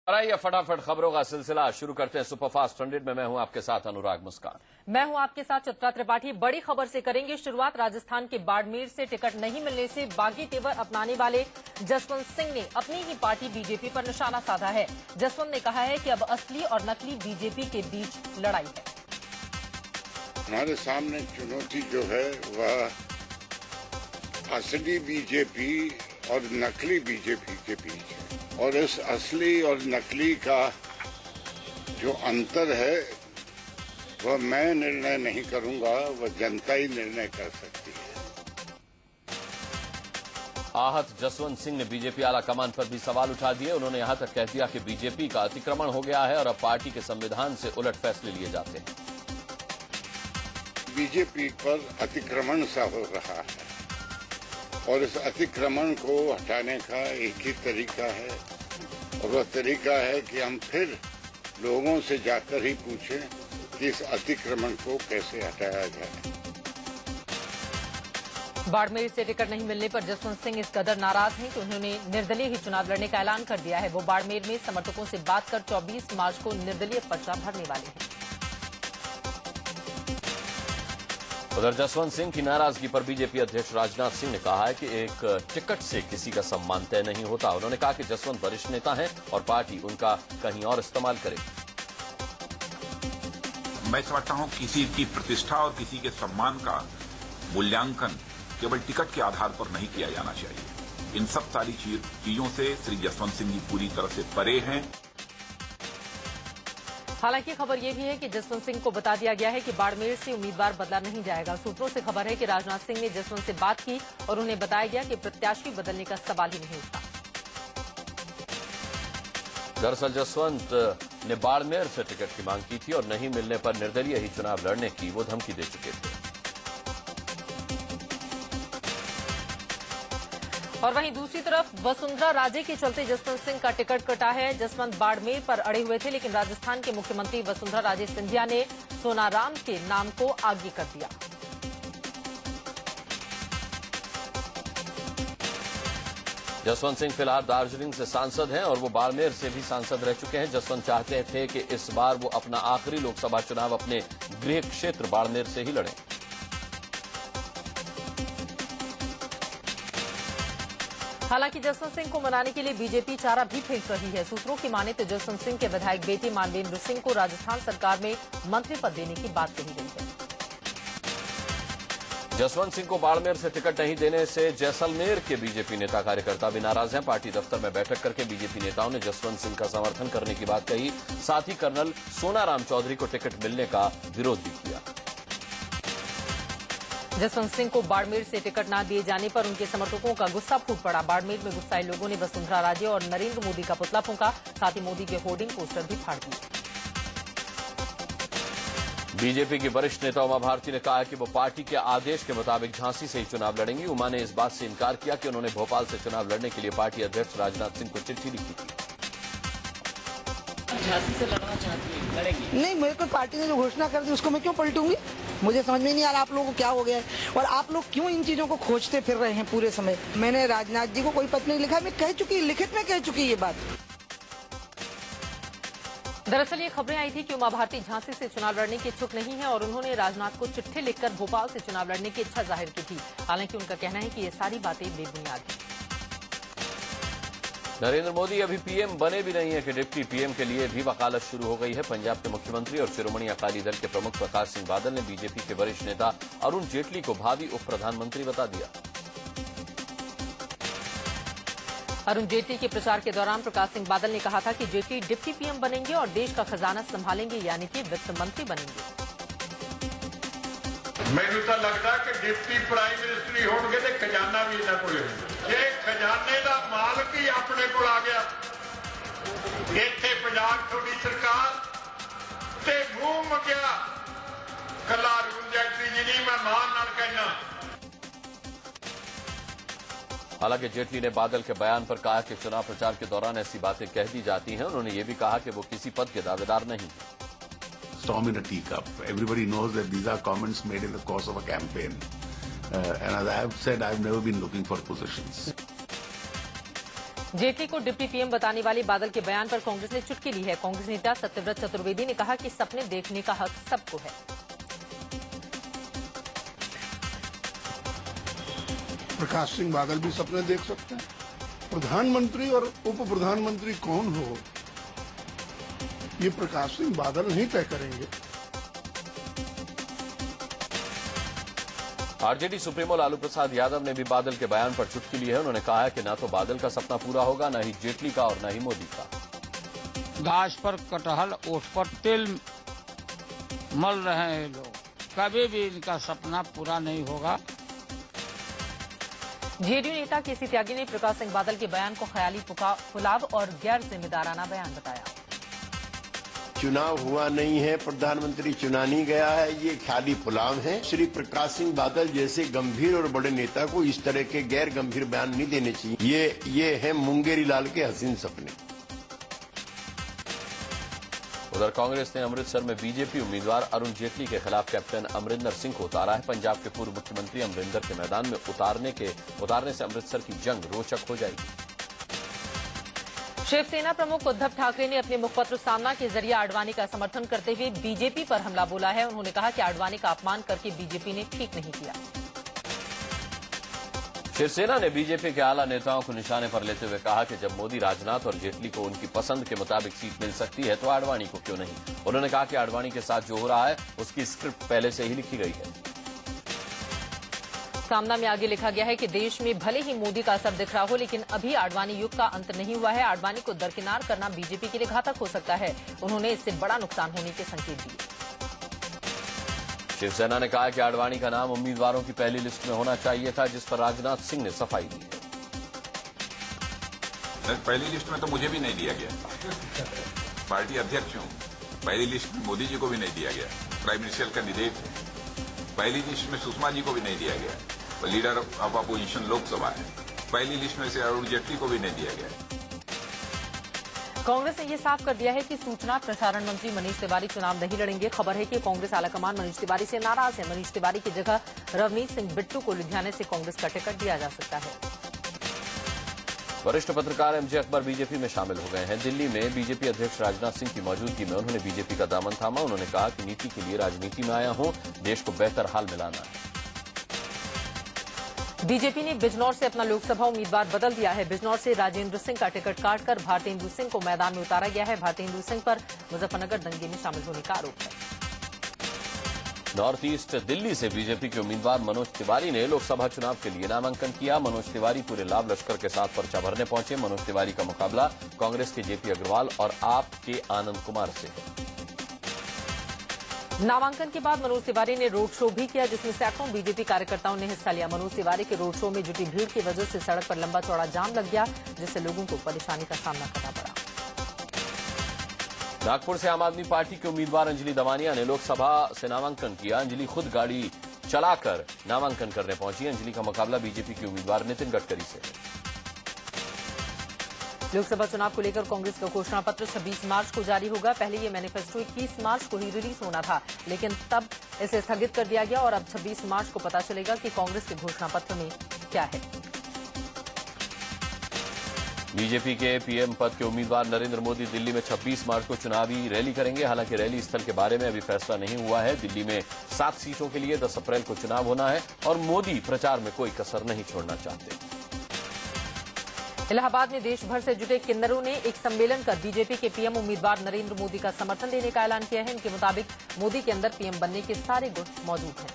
और आइए फटाफट खबरों का सिलसिला शुरू करते हैं। सुपरफास्ट 100 में मैं हूं आपके साथ अनुराग मुस्कान। मैं हूं आपके साथ चित्रा त्रिपाठी। बड़ी खबर से करेंगे शुरुआत। राजस्थान के बाड़मेर से टिकट नहीं मिलने से बागी तेवर अपनाने वाले जसवंत सिंह ने अपनी ही पार्टी बीजेपी पर निशाना साधा है। जसवंत ने कहा है कि अब असली और नकली बीजेपी के बीच लड़ाई है। हमारे सामने चुनौती जो है वह असली बीजेपी और नकली बीजेपी के बीच है, और इस असली और नकली का जो अंतर है वह मैं निर्णय नहीं करूंगा, वह जनता ही निर्णय कर सकती है। आहत जसवंत सिंह ने बीजेपी आला कमान पर भी सवाल उठा दिए। उन्होंने यहां तक कह दिया कि बीजेपी का अतिक्रमण हो गया है और अब पार्टी के संविधान से उलट फैसले लिए जाते हैं। बीजेपी पर अतिक्रमण सा हो रहा है और इस अतिक्रमण को हटाने का एक ही तरीका है, और वह तरीका है कि हम फिर लोगों से जाकर ही पूछें कि इस अतिक्रमण को कैसे हटाया जाए। बाड़मेर से टिकट नहीं मिलने पर जसवंत सिंह इस कदर नाराज हैं कि उन्होंने निर्दलीय ही चुनाव लड़ने का ऐलान कर दिया है। वो बाड़मेर में समर्थकों से बात कर 24 मार्च को निर्दलीय पर्चा भरने वाले हैं। उधर जसवंत सिंह की नाराजगी पर बीजेपी अध्यक्ष राजनाथ सिंह ने कहा है कि एक टिकट से किसी का सम्मान तय नहीं होता। उन्होंने कहा कि जसवंत वरिष्ठ नेता हैं और पार्टी उनका कहीं और इस्तेमाल करेगी। मैं समझता हूं किसी की प्रतिष्ठा और किसी के सम्मान का मूल्यांकन केवल टिकट के आधार पर नहीं किया जाना चाहिए। इन सब सारी चीजों से श्री जसवंत सिंह जी पूरी तरह से परे हैं। हालांकि खबर यह भी है कि जसवंत सिंह को बता दिया गया है कि बाड़मेर से उम्मीदवार बदला नहीं जाएगा। सूत्रों से खबर है कि राजनाथ सिंह ने जसवंत से बात की और उन्हें बताया गया कि प्रत्याशी बदलने का सवाल ही नहीं उठता। दरअसल जसवंत ने बाड़मेर से टिकट की मांग की थी और नहीं मिलने पर निर्दलीय ही चुनाव लड़ने की वो धमकी दे चुके थे। और वहीं दूसरी तरफ वसुंधरा राजे के चलते जसवंत सिंह का टिकट कटा है। जसवंत बाड़मेर पर अड़े हुए थे, लेकिन राजस्थान के मुख्यमंत्री वसुंधरा राजे सिंधिया ने सोनाराम के नाम को आगे कर दिया। जसवंत सिंह फिलहाल दार्जिलिंग से सांसद हैं और वो बाड़मेर से भी सांसद रह चुके हैं। जसवंत चाहते थे कि इस बार वो अपना आखिरी लोकसभा चुनाव अपने गृह क्षेत्र बाड़मेर से ही लड़ें। हालांकि जसवंत सिंह को मनाने के लिए बीजेपी चारा भी फेंक रही है। सूत्रों की माने तो जसवंत सिंह के विधायक बेटे मानवेंद्र सिंह को राजस्थान सरकार में मंत्री पद देने की बात कही गई है। जसवंत सिंह को बाड़मेर से टिकट नहीं देने से जैसलमेर के बीजेपी नेता कार्यकर्ता भी नाराज हैं। पार्टी दफ्तर में बैठक करके बीजेपी नेताओं ने जसवंत सिंह का समर्थन करने की बात कही। साथ ही कर्नल सोनाराम चौधरी को टिकट मिलने का विरोध भी किया। जसवंत सिंह को बाड़मेर से टिकट न दिए जाने पर उनके समर्थकों का गुस्सा फूट पड़ा। बाड़मेर में गुस्साए लोगों ने वसुंधरा राजे और नरेंद्र मोदी का पुतला फूंका। साथ ही मोदी के होर्डिंग पोस्टर भी फाड़ दिए। बीजेपी की वरिष्ठ नेता उमा भारती ने कहा है कि वो पार्टी के आदेश के मुताबिक झांसी से ही चुनाव लड़ेंगी। उमा ने इस बात से इनकार किया कि उन्होंने भोपाल से चुनाव लड़ने के लिए पार्टी अध्यक्ष राजनाथ सिंह को चिट्ठी लिखी थी। झांसी से लड़ना चाहती है, लड़ेंगी? नहीं, मेरे को पार्टी ने जो घोषणा कर दी उसको मैं क्यों पलटूंगी? मुझे समझ में नहीं आ रहा आप लोगों को क्या हो गया है और आप लोग क्यों इन चीजों को खोजते फिर रहे हैं पूरे समय। मैंने राजनाथ जी को कोई पत्र नहीं लिखा, मैं कह चुकी, लिखित में कह चुकी ये बात। दरअसल ये खबरें आई थी कि उमा भारती झांसी से चुनाव लड़ने की इच्छुक नहीं है और उन्होंने राजनाथ को चिट्ठी लिखकर भोपाल से चुनाव लड़ने की इच्छा जाहिर की थी। हालांकि उनका कहना है कि ये सारी बातें बेबुनियाद हैं। नरेंद्र मोदी अभी पीएम बने भी नहीं है कि डिप्टी पीएम के लिए भी वकालत शुरू हो गई है। पंजाब के मुख्यमंत्री और शिरोमणि अकाली दल के प्रमुख प्रकाश सिंह बादल ने बीजेपी के वरिष्ठ नेता अरुण जेटली को भावी उप प्रधानमंत्री बता दिया। अरुण जेटली के प्रचार के दौरान प्रकाश सिंह बादल ने कहा था कि जेटली डिप्टी पीएम बनेंगे और देश का खजाना संभालेंगे, यानी कि वित्त मंत्री बनेंगे। ਮੈਨੂੰ ਤਾਂ ਲੱਗਦਾ ਕਿ ਡਿਪਟੀ ਪ੍ਰਾਈਮ ਮਿਨਿਸਟਰ ਹੀ ਹੋਣਗੇ ਤੇ ਖਜ਼ਾਨਾ ਵੀ ਇਹਨਾਂ ਕੋਲ ਹੋਊਗਾ। ਜੇ ਖਜ਼ਾਨੇ ਦਾ ਮਾਲਕ ਹੀ ਆਪਣੇ ਕੋਲ ਆ ਗਿਆ, ਇੱਥੇ ਪੰਜਾਬ ਤੁਹਾਡੀ ਸਰਕਾਰ ਤੇ ਮੂੰਹ ਮੰਗਿਆ ਕੱਲਾ ਅਰੁਣ ਜੇਟਲੀ ਜੀ ਨਹੀਂ, ਮੈਂ ਮਾਨ ਨਾਲ ਕਹਿਣਾ। हालांकि जेटली ने बादल के बयान पर कहा कि चुनाव प्रचार के दौरान ऐसी बातें कह दी जाती हैं। उन्होंने ये भी कहा कि वो किसी पद के दावेदार नहीं हैं। Storm in a teacup. Everybody knows that these are comments made in the course of a campaign. And as I have said, I've never been looking for positions. Jaitley को डिप्टी पीएम बताने वाले बादल के बयान पर कांग्रेस ने चुटकी ली है। कांग्रेस नेता सत्यव्रत चतुर्वेदी ने कहा कि सपने देखने का हक सबको है। प्रकाश सिंह बादल भी सपने देख सकते हैं। प्रधानमंत्री और उप प्रधानमंत्री कौन हो, ये प्रकाश सिंह बादल नहीं तय करेंगे। आरजेडी सुप्रीमो लालू प्रसाद यादव ने भी बादल के बयान पर चुटकी ली है। उन्होंने कहा है कि न तो बादल का सपना पूरा होगा, न ही जेटली का और न ही मोदी का। गाछ पर कटहल, ओठ पर तिल मल रहे हैं लोग, कभी भी इनका सपना पूरा नहीं होगा। जेडीयू नेता केसी त्यागी ने प्रकाश सिंह बादल के बयान को ख्याली फुलाव और गैर जिम्मेदाराना बयान बताया। चुनाव हुआ नहीं है, प्रधानमंत्री चुना नहीं गया है, ये ख्याली फुलाव है। श्री प्रकाश सिंह बादल जैसे गंभीर और बड़े नेता को इस तरह के गैर गंभीर बयान नहीं देने चाहिए। ये है मुंगेरी लाल के हसीन सपने। उधर कांग्रेस ने अमृतसर में बीजेपी उम्मीदवार अरुण जेटली के खिलाफ कैप्टन अमरिंदर सिंह को उतारा है। पंजाब के पूर्व मुख्यमंत्री अमरिंदर के मैदान में उतारने से अमृतसर की जंग रोचक हो जाएगी। शिवसेना प्रमुख उद्धव ठाकरे ने अपने मुखपत्र सामना के जरिए आडवाणी का समर्थन करते हुए बीजेपी पर हमला बोला है। उन्होंने कहा कि आडवाणी का अपमान करके बीजेपी ने ठीक नहीं किया। शिवसेना ने बीजेपी के आला नेताओं को निशाने पर लेते हुए कहा कि जब मोदी, राजनाथ और जेटली को उनकी पसंद के मुताबिक सीट मिल सकती है तो आडवाणी को क्यों नहीं। उन्होंने कहा कि आडवाणी के साथ जो हो रहा है उसकी स्क्रिप्ट पहले से ही लिखी गई है। सामना में आगे लिखा गया है कि देश में भले ही मोदी का असर दिख रहा हो, लेकिन अभी आडवाणी युग का अंत नहीं हुआ है। आडवाणी को दरकिनार करना बीजेपी के लिए घातक हो सकता है। उन्होंने इससे बड़ा नुकसान होने के संकेत दिए। शिवसेना ने कहा कि आडवाणी का नाम उम्मीदवारों की पहली लिस्ट में होना चाहिए था, जिस पर राजनाथ सिंह ने सफाई दी है। पहली लिस्ट में तो मुझे भी नहीं दिया गया, पार्टी अध्यक्ष हूं। पहली लिस्ट में मोदी जी को भी नहीं दिया गया, प्राइम मिनिस्टर कैंडिडेट है। पहली लिस्ट में सुषमा जी को भी नहीं दिया गया, लीडर ऑफ अपोजिशन लोकसभा है। पहली लिस्ट में से अरुण जेटली को भी नहीं दिया गया। कांग्रेस ने यह साफ कर दिया है कि सूचना प्रसारण मंत्री मनीष तिवारी चुनाव नहीं लड़ेंगे। खबर है कि कांग्रेस आलाकमान मनीष तिवारी से नाराज है। मनीष तिवारी की जगह रवनीत सिंह बिट्टू को लुधियाने से कांग्रेस का टिकट दिया जा सकता है। वरिष्ठ पत्रकार एमजे अकबर बीजेपी में शामिल हो गए हैं। दिल्ली में बीजेपी अध्यक्ष राजनाथ सिंह की मौजूदगी में उन्होंने बीजेपी का दामन थामा। उन्होंने कहा कि नीति के लिए राजनीति में आया हूं, देश को बेहतर हाल में लाना है। बीजेपी ने बिजनौर से अपना लोकसभा उम्मीदवार बदल दिया है। बिजनौर से राजेंद्र सिंह का टिकट काटकर भारतेंदु सिंह को मैदान में उतारा गया है। भारतेंदु सिंह पर मुजफ्फरनगर दंगे में शामिल होने का आरोप है। नॉर्थ ईस्ट दिल्ली से बीजेपी के उम्मीदवार मनोज तिवारी ने लोकसभा चुनाव के लिए नामांकन किया। मनोज तिवारी पूरे लाभ लश्कर के साथ पर्चा भरने पहुंचे। मनोज तिवारी का मुकाबला कांग्रेस के जेपी अग्रवाल और आप के आनंद कुमार से है। नामांकन के बाद मनोज तिवारी ने रोड शो भी किया, जिसमें सैकड़ों बीजेपी कार्यकर्ताओं ने हिस्सा लिया। मनोज तिवारी के रोड शो में जुटी भीड़ की वजह से सड़क पर लंबा चौड़ा जाम लग गया, जिससे लोगों को परेशानी का सामना करना पड़ा। नागपुर से आम आदमी पार्टी के उम्मीदवार अंजलि दवानिया ने लोकसभा से नामांकन किया। अंजलि खुद गाड़ी चलाकर नामांकन करने पहुंची। अंजलि का मुकाबला बीजेपी के उम्मीदवार नितिन गडकरी से है। लोकसभा चुनाव को लेकर कांग्रेस का घोषणा पत्र 26 मार्च को जारी होगा। पहले ये मैनिफेस्टो 21 मार्च को ही रिलीज होना था, लेकिन तब इसे स्थगित कर दिया गया और अब 26 मार्च को पता चलेगा कि कांग्रेस के घोषणा पत्र में क्या है। बीजेपी के पीएम पद के उम्मीदवार नरेंद्र मोदी दिल्ली में 26 मार्च को चुनावी रैली करेंगे। हालांकि रैली स्थल के बारे में अभी फैसला नहीं हुआ है। दिल्ली में 7 सीटों के लिए 10 अप्रैल को चुनाव होना है और मोदी प्रचार में कोई कसर नहीं छोड़ना चाहते। इलाहाबाद में देश भर से जुटे किन्नरों ने एक सम्मेलन कर बीजेपी के पीएम उम्मीदवार नरेंद्र मोदी का समर्थन देने का ऐलान किया है। इनके मुताबिक मोदी के अंदर पीएम बनने के सारे गुण मौजूद हैं।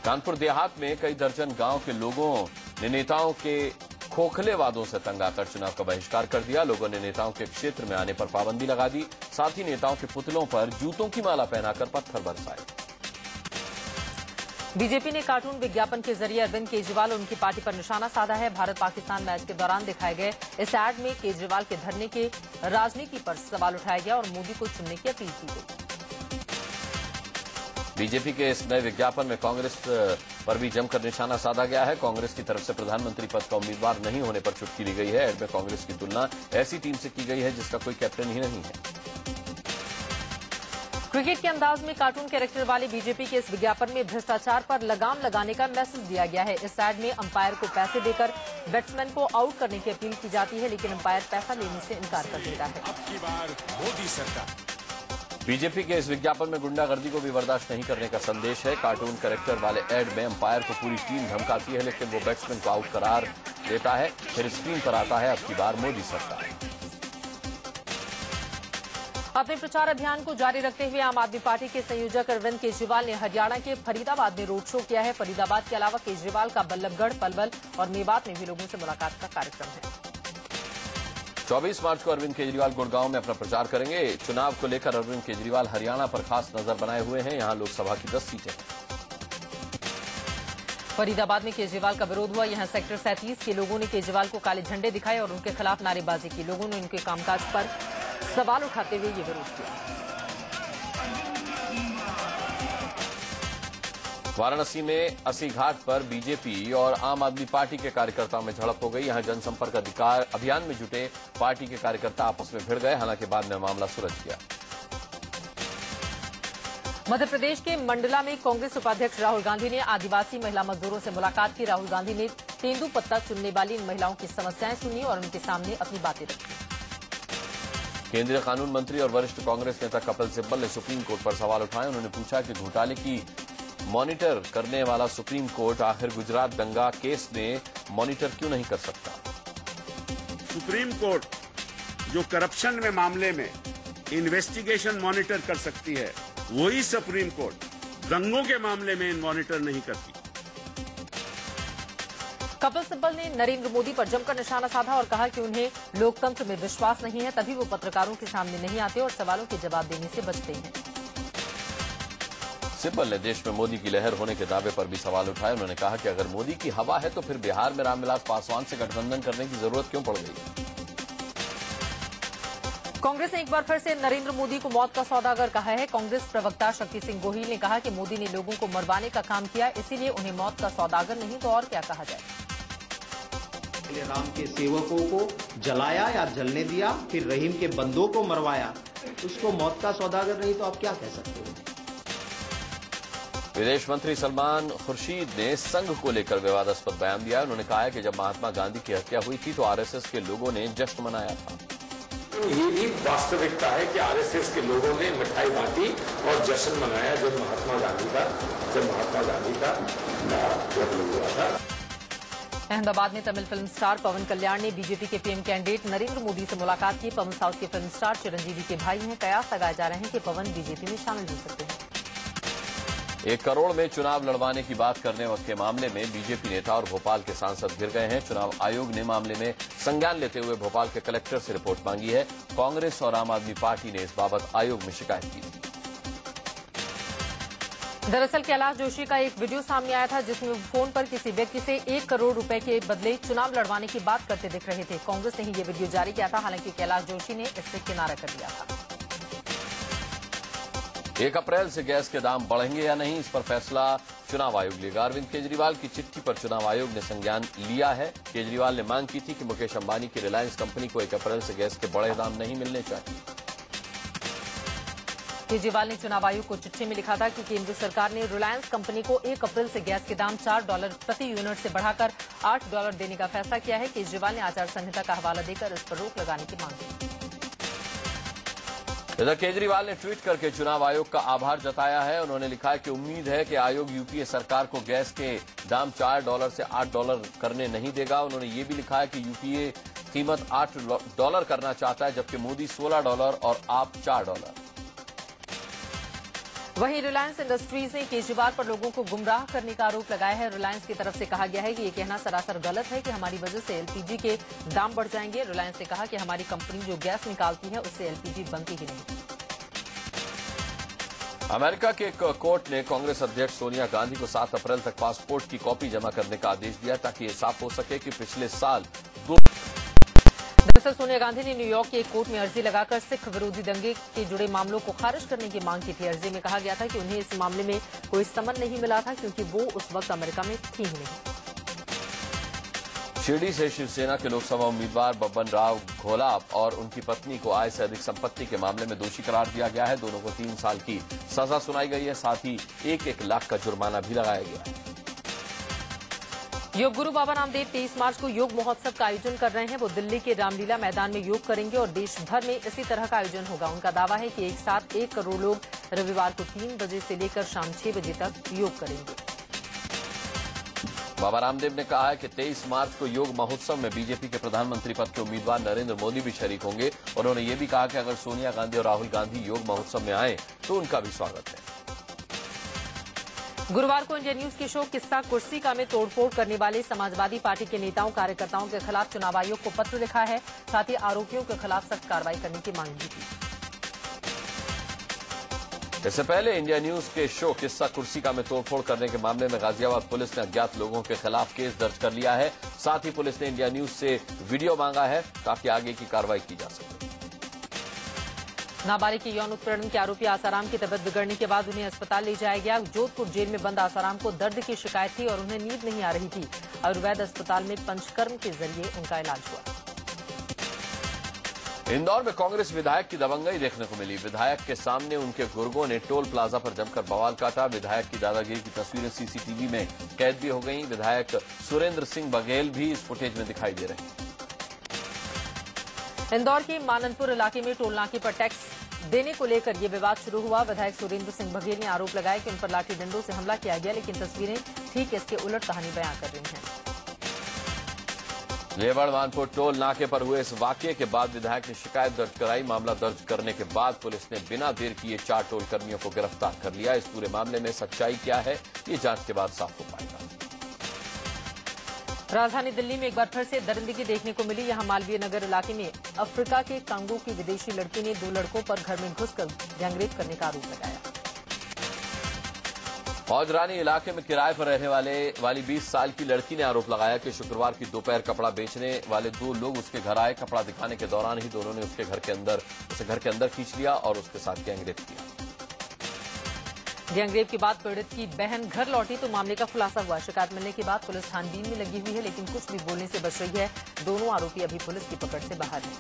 कानपुर देहात में कई दर्जन गांव के लोगों ने नेताओं के खोखले वादों से तंग आकर चुनाव का बहिष्कार कर दिया। लोगों ने नेताओं के क्षेत्र में आने पर पाबंदी लगा दी। साथ ही नेताओं के पुतलों पर जूतों की माला पहनाकर पत्थर बरसाए। बीजेपी ने कार्टून विज्ञापन के जरिए अरविंद केजरीवाल और उनकी पार्टी पर निशाना साधा है। भारत पाकिस्तान मैच के दौरान दिखाए गए इस एड में केजरीवाल के धरने के राजनीति पर सवाल उठाया गया और मोदी को चुनने की अपील की गई। बीजेपी के इस नए विज्ञापन में कांग्रेस पर भी जमकर निशाना साधा गया है। कांग्रेस की तरफ से प्रधानमंत्री पद का उम्मीदवार नहीं होने पर चुटकी ली गई है। एड में कांग्रेस की तुलना ऐसी टीम से की गई है जिसका कोई कैप्टन ही नहीं है। क्रिकेट के अंदाज में कार्टून कैरेक्टर वाले बीजेपी के इस विज्ञापन में भ्रष्टाचार पर लगाम लगाने का मैसेज दिया गया है। इस एड में अंपायर को पैसे देकर बैट्समैन को आउट करने की अपील की जाती है, लेकिन अंपायर पैसा लेने से इनकार कर देता है। अब की बार मोदी सरकार। बीजेपी के इस विज्ञापन में गुंडागर्दी को भी बर्दाश्त नहीं करने का संदेश है। कार्टून कैरेक्टर वाले एड में अंपायर को पूरी टीम धमकाती है, लेकिन वो बैट्समैन को आउट करार देता है। फिर स्क्रीन पर आता है अब की बार मोदी सरकार। अपने प्रचार अभियान को जारी रखते हुए आम आदमी पार्टी के संयोजक अरविंद केजरीवाल ने हरियाणा के फरीदाबाद में रोड शो किया है। फरीदाबाद के अलावा केजरीवाल का बल्लभगढ़, पलवल और मेवात में भी लोगों से मुलाकात का कार्यक्रम है। 24 मार्च को अरविंद केजरीवाल गुड़गांव में अपना प्रचार करेंगे। चुनाव को लेकर अरविंद केजरीवाल हरियाणा पर खास नजर बनाए हुए हैं। यहां लोकसभा की 10 सीटें हैं। फरीदाबाद में केजरीवाल का विरोध हुआ। यहां सेक्टर 37 के लोगों ने केजरीवाल को काले झंडे दिखाए और उनके खिलाफ नारेबाजी की। लोगों ने उनके कामकाज पर सवाल उठाते हुए ये विरोध किया। वाराणसी में अस्सी घाट पर बीजेपी और आम आदमी पार्टी के कार्यकर्ताओं में झड़प हो गई। यहां जनसंपर्क अभियान में जुटे पार्टी के कार्यकर्ता आपस में भिड़ गए, हालांकि बाद में मामला सुलझ गया। मध्य प्रदेश के मंडला में कांग्रेस उपाध्यक्ष राहुल गांधी ने आदिवासी महिला मजदूरों से मुलाकात की। राहुल गांधी ने तेंदुपत्ता चुनने वाली इन महिलाओं की समस्याएं सुनी और उनके सामने अपनी बातें रखी। केंद्रीय कानून मंत्री और वरिष्ठ कांग्रेस नेता कपिल सिब्बल ने सुप्रीम कोर्ट पर सवाल उठाए। उन्होंने पूछा कि घोटाले की मॉनिटर करने वाला सुप्रीम कोर्ट आखिर गुजरात दंगा केस में मॉनिटर क्यों नहीं कर सकता। सुप्रीम कोर्ट जो करप्शन में मामले में इन्वेस्टिगेशन मॉनिटर कर सकती है, वही सुप्रीम कोर्ट दंगों के मामले में मॉनिटर नहीं करती। कपिल सिब्बल ने नरेंद्र मोदी पर जमकर निशाना साधा और कहा कि उन्हें लोकतंत्र में विश्वास नहीं है, तभी वो पत्रकारों के सामने नहीं आते और सवालों के जवाब देने से बचते हैं। सिब्बल ने देश में मोदी की लहर होने के दावे पर भी सवाल उठाए। उन्होंने कहा कि अगर मोदी की हवा है तो फिर बिहार में रामविलास पासवान से गठबंधन करने की जरूरत क्यों पड़ गई। कांग्रेस ने एक बार फिर से नरेंद्र मोदी को मौत का सौदागर कहा है। कांग्रेस प्रवक्ता शक्ति सिंह गोहिल ने कहा कि मोदी ने लोगों को मरवाने का काम किया, इसीलिए उन्हें मौत का सौदागर नहीं तो और क्या कहा जाए। राम के सेवकों को जलाया या जलने दिया, फिर रहीम के बंदों को मरवाया, उसको मौत का सौदागर नहीं तो आप क्या कह सकते हो। विदेश मंत्री सलमान खुर्शीद ने संघ को लेकर विवादास्पद बयान दिया। उन्होंने कहा कि जब महात्मा गांधी की हत्या हुई थी तो आरएसएस के लोगों ने जश्न मनाया था। ये भी वास्तविकता है कि आरएसएस के लोगों ने मिठाई बांटी और जश्न मनाया जब महात्मा गांधी का जन्म हुआ था। अहमदाबाद में तमिल फिल्म स्टार पवन कल्याण ने बीजेपी के पीएम कैंडिडेट नरेंद्र मोदी से मुलाकात की। पवन साउथ के फिल्म स्टार चिरंजीवी के भाई हैं। कयास लगाए जा रहे हैं कि पवन बीजेपी में शामिल हो सकते हैं। 1 करोड़ में चुनाव लड़वाने की बात करने वक्त के मामले में बीजेपी नेता और भोपाल के सांसद घिर गए हैं। चुनाव आयोग ने मामले में संज्ञान लेते हुए भोपाल के कलेक्टर से रिपोर्ट मांगी है। कांग्रेस और आम आदमी पार्टी ने इस बाबत आयोग में शिकायत की थी। दरअसल कैलाश जोशी का एक वीडियो सामने आया था जिसमें वो फोन पर किसी व्यक्ति से 1 करोड़ रुपए के बदले चुनाव लड़वाने की बात करते दिख रहे थे। कांग्रेस ने ही ये वीडियो जारी किया था, हालांकि कैलाश जोशी ने इससे किनारा कर दिया था। 1 अप्रैल से गैस के दाम बढ़ेंगे या नहीं, इस पर फैसला चुनाव आयोग लेगा। अरविंद केजरीवाल की चिट्ठी पर चुनाव आयोग ने संज्ञान लिया है। केजरीवाल ने मांग की थी कि मुकेश अंबानी की रिलायंस कंपनी को 1 अप्रैल से गैस के बढ़े दाम नहीं मिलने चाहिए। केजरीवाल ने चुनाव आयोग को चिट्ठी में लिखा था कि केंद्र सरकार ने रिलायंस कंपनी को 1 अप्रैल से गैस के दाम $4 प्रति यूनिट से बढ़ाकर $8 देने का फैसला किया है। केजरीवाल ने आचार संहिता का हवाला देकर इस पर रोक लगाने की मांग की। इधर केजरीवाल ने ट्वीट करके चुनाव आयोग का आभार जताया है। उन्होंने लिखा है कि उम्मीद है कि आयोग यूपीए सरकार को गैस के दाम $4 से $8 करने नहीं देगा। उन्होंने ये भी लिखा है कि यूपीए कीमत $8 करना चाहता है, जबकि मोदी $16 और आप $4। वहीं रिलायंस इंडस्ट्रीज ने केजरीवाल पर लोगों को गुमराह करने का आरोप लगाया है। रिलायंस की तरफ से कहा गया है कि ये कहना सरासर गलत है कि हमारी वजह से एलपीजी के दाम बढ़ जाएंगे। रिलायंस ने कहा कि हमारी कंपनी जो गैस निकालती है उससे एलपीजी बनती ही नहीं। अमेरिका के एक कोर्ट ने कांग्रेस अध्यक्ष सोनिया गांधी को 7 अप्रैल तक पासपोर्ट की कॉपी जमा करने का आदेश दिया ताकि ये साफ हो सके कि पिछले साल दरअसल सोनिया गांधी ने न्यूयॉर्क के एक कोर्ट में अर्जी लगाकर सिख विरोधी दंगे के जुड़े मामलों को खारिज करने की मांग की थी। अर्जी में कहा गया था कि उन्हें इस मामले में कोई समन नहीं मिला था क्योंकि वो उस वक्त अमेरिका में थी ही नहीं। शिरडी से शिवसेना के लोकसभा उम्मीदवार बब्बन राव घोलाप और उनकी पत्नी को आय से अधिक संपत्ति के मामले में दोषी करार दिया गया है। दोनों को 3 साल की सजा सुनाई गई है। साथ ही 1-1 लाख का जुर्माना भी लगाया गया है। योग गुरु बाबा रामदेव 23 मार्च को योग महोत्सव का आयोजन कर रहे हैं। वो दिल्ली के रामलीला मैदान में योग करेंगे और देश भर में इसी तरह का आयोजन होगा। उनका दावा है कि एक साथ 1 करोड़ लोग रविवार को 3 बजे से लेकर शाम 6 बजे तक योग करेंगे। बाबा रामदेव ने कहा है कि 23 मार्च को योग महोत्सव में बीजेपी के प्रधानमंत्री पद के उम्मीदवार नरेंद्र मोदी भी शरीक होंगे। उन्होंने ये भी कहा कि अगर सोनिया गांधी और राहुल गांधी योग महोत्सव में आए तो उनका भी स्वागत है। गुरुवार को इंडिया न्यूज के शो किस्सा कुर्सी का में तोड़फोड़ करने वाले समाजवादी पार्टी के नेताओं कार्यकर्ताओं के खिलाफ चुनाव आयोग को पत्र लिखा है। साथ ही आरोपियों के खिलाफ सख्त कार्रवाई करने की मांग की थी। इससे पहले इंडिया न्यूज के शो किस्सा कुर्सी का में तोड़फोड़ करने के मामले में गाजियाबाद पुलिस ने अज्ञात लोगों के खिलाफ केस दर्ज कर लिया है। साथ ही पुलिस ने इंडिया न्यूज से वीडियो मांगा है ताकि आगे की कार्रवाई की जा सके। नाबालिग के यौन उत्पीड़न के आरोपी आसाराम की तबियत बिगड़ने के बाद उन्हें अस्पताल ले जाया गया। जोधपुर जेल में बंद आसाराम को दर्द की शिकायत थी और उन्हें नींद नहीं आ रही थी। आयुर्वेद अस्पताल में पंचकर्म के जरिए उनका इलाज हुआ। इंदौर में कांग्रेस विधायक की दबंगई देखने को मिली। विधायक के सामने उनके गुर्गों ने टोल प्लाजा पर जमकर बवाल काटा। विधायक की दादागिरी की तस्वीरें सीसीटीवी में कैद भी हो गईं। विधायक सुरेंद्र सिंह बघेल भी इस फुटेज में दिखाई दे रहे हैं। इंदौर के माननपुर इलाके में टोल नाके पर टैक्स देने को लेकर यह विवाद शुरू हुआ। विधायक सुरेंद्र सिंह बघेल ने आरोप लगाया कि उन पर लाठी डंडों से हमला किया गया, लेकिन तस्वीरें ठीक इसके उलट कहानी बयां कर रही हैं। लेवड़ मानपुर टोल नाके पर हुए इस वाकये के बाद विधायक ने शिकायत दर्ज कराई। मामला दर्ज करने के बाद पुलिस ने बिना देर किए 4 टोल कर्मियों को गिरफ्तार कर लिया। इस पूरे मामले में सच्चाई क्या है, ये जांच के बाद साफ हो पाएगा। राजधानी दिल्ली में एक बार फिर से दरिंदगी देखने को मिली। यहां मालवीय नगर इलाके में अफ्रीका के कांगो की विदेशी लड़की ने 2 लड़कों पर घर में घुसकर गैंगरेप करने का आरोप लगाया। फौजरानी इलाके में किराए पर रहने वाली 20 साल की लड़की ने आरोप लगाया कि शुक्रवार की दोपहर कपड़ा बेचने वाले 2 लोग उसके घर आए। कपड़ा दिखाने के दौरान ही दोनों ने उसे घर के अंदर खींच लिया और उसके साथ गैंगरेप किया। गैंगरेप के बाद पीड़ित की बहन घर लौटी तो मामले का खुलासा हुआ। शिकायत मिलने के बाद पुलिस छानबीन में लगी हुई है, लेकिन कुछ भी बोलने से बच रही है। दोनों आरोपी अभी पुलिस की पकड़ से बाहर हैं।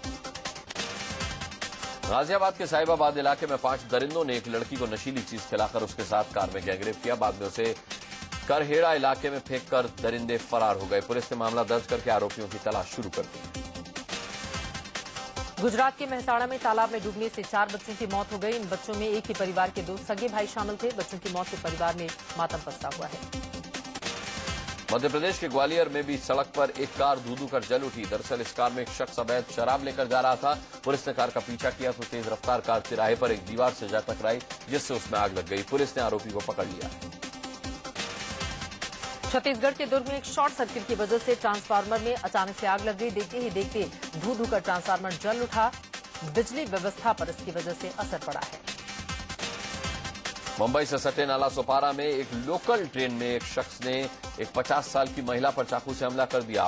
गाजियाबाद के साहिबाबाद इलाके में 5 दरिंदों ने एक लड़की को नशीली चीज खिलाकर उसके साथ कार में गैंगरेप किया। बाद में उसे करहेड़ा इलाके में फेंककर दरिंदे फरार हो गए। पुलिस ने मामला दर्ज करके आरोपियों की तलाश शुरू कर दी। गुजरात के मेहसाणा में तालाब में डूबने से 4 बच्चों की मौत हो गई। इन बच्चों में एक ही परिवार के 2 सगे भाई शामिल थे। बच्चों की मौत से परिवार में मातम पसरा हुआ है। मध्य प्रदेश के ग्वालियर में भी सड़क पर एक कार धू-धू कर जल उठी। दरअसल इस कार में एक शख्स अवैध शराब लेकर जा रहा था। पुलिस ने कार का पीछा किया तो तेज रफ्तार कार तिराहे पर एक दीवार से जा टकराई, जिससे उसमें आग लग गई। पुलिस ने आरोपी को पकड़ लिया। छत्तीसगढ़ के दुर्ग में एक शॉर्ट सर्किट की वजह से ट्रांसफार्मर में अचानक से आग लग गई। देखते ही देखते धू-धू कर ट्रांसफार्मर जल उठा। बिजली व्यवस्था पर इसकी वजह से असर पड़ा है। मुंबई से सटे नाला सोपारा में एक लोकल ट्रेन में एक शख्स ने एक 50 साल की महिला पर चाकू से हमला कर दिया।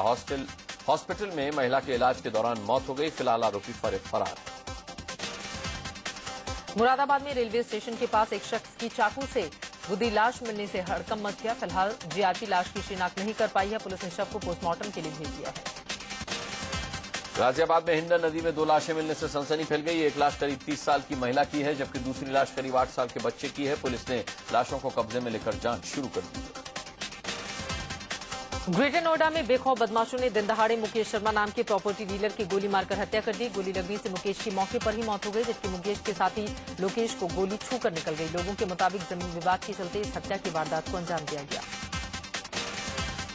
हॉस्पिटल में महिला के इलाज के दौरान मौत हो गई। फिलहाल आरोपी फरार है। मुरादाबाद में रेलवे स्टेशन के पास एक शख्स की चाकू से गुदी लाश मिलने से हड़कंप मच गया। फिलहाल जीआरपी लाश की शिनाख्त नहीं कर पाई है। पुलिस ने शव को पोस्टमार्टम के लिए भेज दिया है। गाजियाबाद में हिंडन नदी में 2 लाशें मिलने से सनसनी फैल गई। एक लाश करीब 30 साल की महिला की है, जबकि दूसरी लाश करीब 8 साल के बच्चे की है। पुलिस ने लाशों को कब्जे में लेकर जांच शुरू कर दी है। ग्रेटर नोएडा में बेखौफ बदमाशों ने दिन दहाड़े मुकेश शर्मा नाम के प्रॉपर्टी डीलर की गोली मारकर हत्या कर दी। गोली लगने से मुकेश की मौके पर ही मौत हो गई, जबकि मुकेश के साथी लोकेश को गोली छूकर निकल गई। लोगों के मुताबिक जमीन विवाद के चलते इस हत्या की वारदात को अंजाम दिया गया।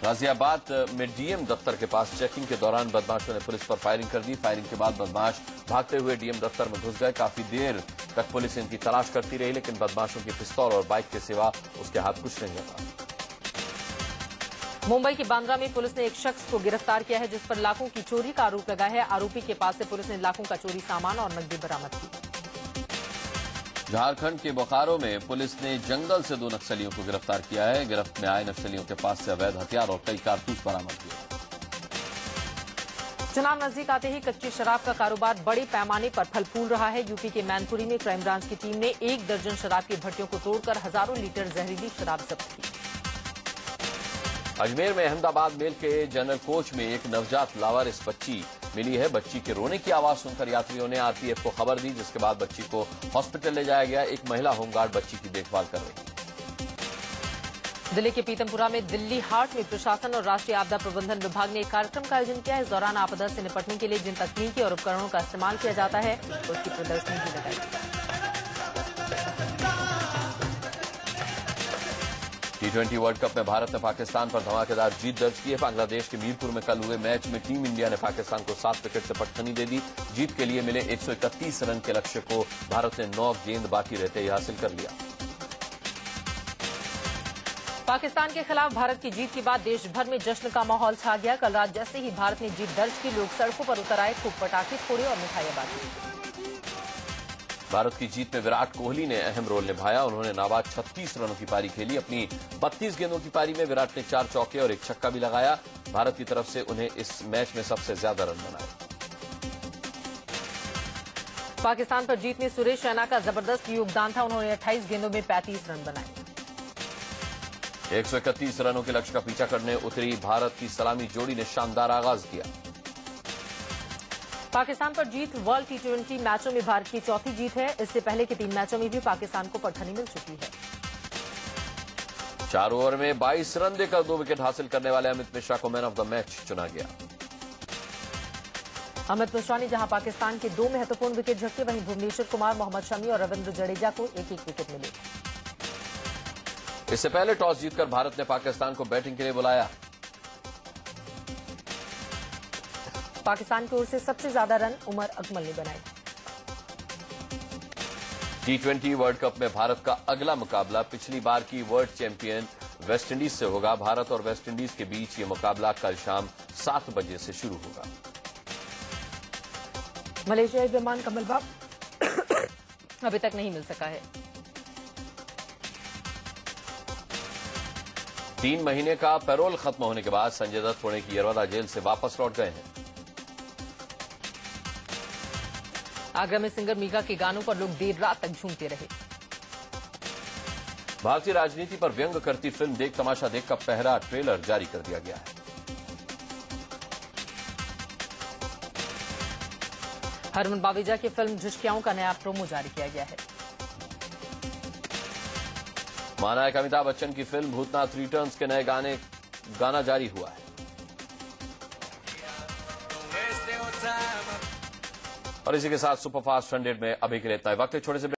गाजियाबाद में डीएम दफ्तर के पास चेकिंग के दौरान बदमाशों ने पुलिस पर फायरिंग कर दी। फायरिंग के बाद बदमाश भागते हुए डीएम दफ्तर में घुस गए। काफी देर तक पुलिस इनकी तलाश करती रही, लेकिन बदमाशों की पिस्तौल और बाइक के सिवा उसके हाथ कुछ नहीं लगा। मुंबई के बांद्रा में पुलिस ने एक शख्स को गिरफ्तार किया है, जिस पर लाखों की चोरी का आरोप लगा है। आरोपी के पास से पुलिस ने लाखों का चोरी सामान और नकदी बरामद की। झारखंड के बोकारो में पुलिस ने जंगल से 2 नक्सलियों को गिरफ्तार किया है। गिरफ्त में आए नक्सलियों के पास से अवैध हथियार और कई कारतूस बरामद किए। चुनाव नजदीक आते ही कच्ची शराब का कारोबार बड़े पैमाने पर फल फूल रहा है। यूपी के मैनपुरी में क्राइम ब्रांच की टीम ने 1 दर्जन शराब की भट्टियों को तोड़कर हजारों लीटर जहरीली शराब जब्त की। अजमेर में अहमदाबाद मेल के जनरल कोच में एक नवजात लावारिस बच्ची मिली है। बच्ची के रोने की आवाज सुनकर यात्रियों ने आरपीएफ को खबर दी, जिसके बाद बच्ची को हॉस्पिटल ले जाया गया। एक महिला होमगार्ड बच्ची की देखभाल कर रही है। दिल्ली के पीतमपुरा में दिल्ली हाट में प्रशासन और राष्ट्रीय आपदा प्रबंधन विभाग ने एक कार्यक्रम का आयोजन किया। इस दौरान आपदा से निपटने के लिए जिन तकनीकी और उपकरणों का इस्तेमाल किया जाता है उसकी प्रदर्शनी भी लगाई। T20 वर्ल्ड कप में भारत ने पाकिस्तान पर धमाकेदार जीत दर्ज की है। बांग्लादेश के मीरपुर में कल हुए मैच में टीम इंडिया ने पाकिस्तान को 7 विकेट से पटखनी दे दी। जीत के लिए मिले 131 रन के लक्ष्य को भारत ने 9 गेंद बाकी रहते ही हासिल कर लिया। पाकिस्तान के खिलाफ भारत की जीत के बाद देश भर में जश्न का माहौल छा गया। कल रात जैसे ही भारत ने जीत दर्ज की, लोग सड़कों पर उतर आए, खूब पटाखे फोड़े और मिठाइयां बांटी। भारत की जीत में विराट कोहली ने अहम रोल निभाया। उन्होंने नाबाद 36 रनों की पारी खेली। अपनी 32 गेंदों की पारी में विराट ने 4 चौके और 1 छक्का भी लगाया। भारत की तरफ से उन्हें इस मैच में सबसे ज्यादा रन बनाए। पाकिस्तान पर जीत में सुरेश रैना का जबरदस्त योगदान था। उन्होंने 28 गेंदों में 35 रन बनाए। 131 रनों के लक्ष्य का पीछा करने उतरी भारत की सलामी जोड़ी ने शानदार आगाज किया। पाकिस्तान पर जीत वर्ल्ड T20 मैचों में भारत की चौथी जीत है। इससे पहले के 3 मैचों में भी पाकिस्तान को पटखनी मिल चुकी है। 4 ओवर में 22 रन देकर 2 विकेट हासिल करने वाले अमित मिश्रा को मैन ऑफ द मैच चुना गया। अमित मिश्रा ने जहां पाकिस्तान के 2 महत्वपूर्ण विकेट झटके, वहीं भुवनेश्वर कुमार, मोहम्मद शमी और रविंद्र जडेजा को 1-1 विकेट मिले। इससे पहले टॉस जीतकर भारत ने पाकिस्तान को बैटिंग के लिए बुलाया। पाकिस्तान की ओर से सबसे ज्यादा रन उमर अकमल ने बनाए। T20 वर्ल्ड कप में भारत का अगला मुकाबला पिछली बार की वर्ल्ड चैंपियन वेस्टइंडीज से होगा। भारत और वेस्टइंडीज के बीच ये मुकाबला कल शाम 7 बजे से शुरू होगा। मलेशियाई विमान का मलबा अभी तक नहीं मिल सका है। 3 महीने का पैरोल खत्म होने के बाद संजय दत्त पुणे की यरवदा जेल से वापस लौट गए हैं। आगरा में सिंगर मीगा के गानों पर लोग देर रात तक झूमते रहे। भारतीय राजनीति पर व्यंग करती फिल्म देख तमाशा देख का पहला ट्रेलर जारी कर दिया गया है। हरमन बावेजा की फिल्म झुशकियाओं का नया प्रोमो जारी किया गया है। महानायक अमिताभ बच्चन की फिल्म भूतनाथ रिटर्न्स के नए गाना जारी हुआ है। और इसी के साथ सुपरफास्ट 100 में अभी के लिए इतना वक्त है। छोटे से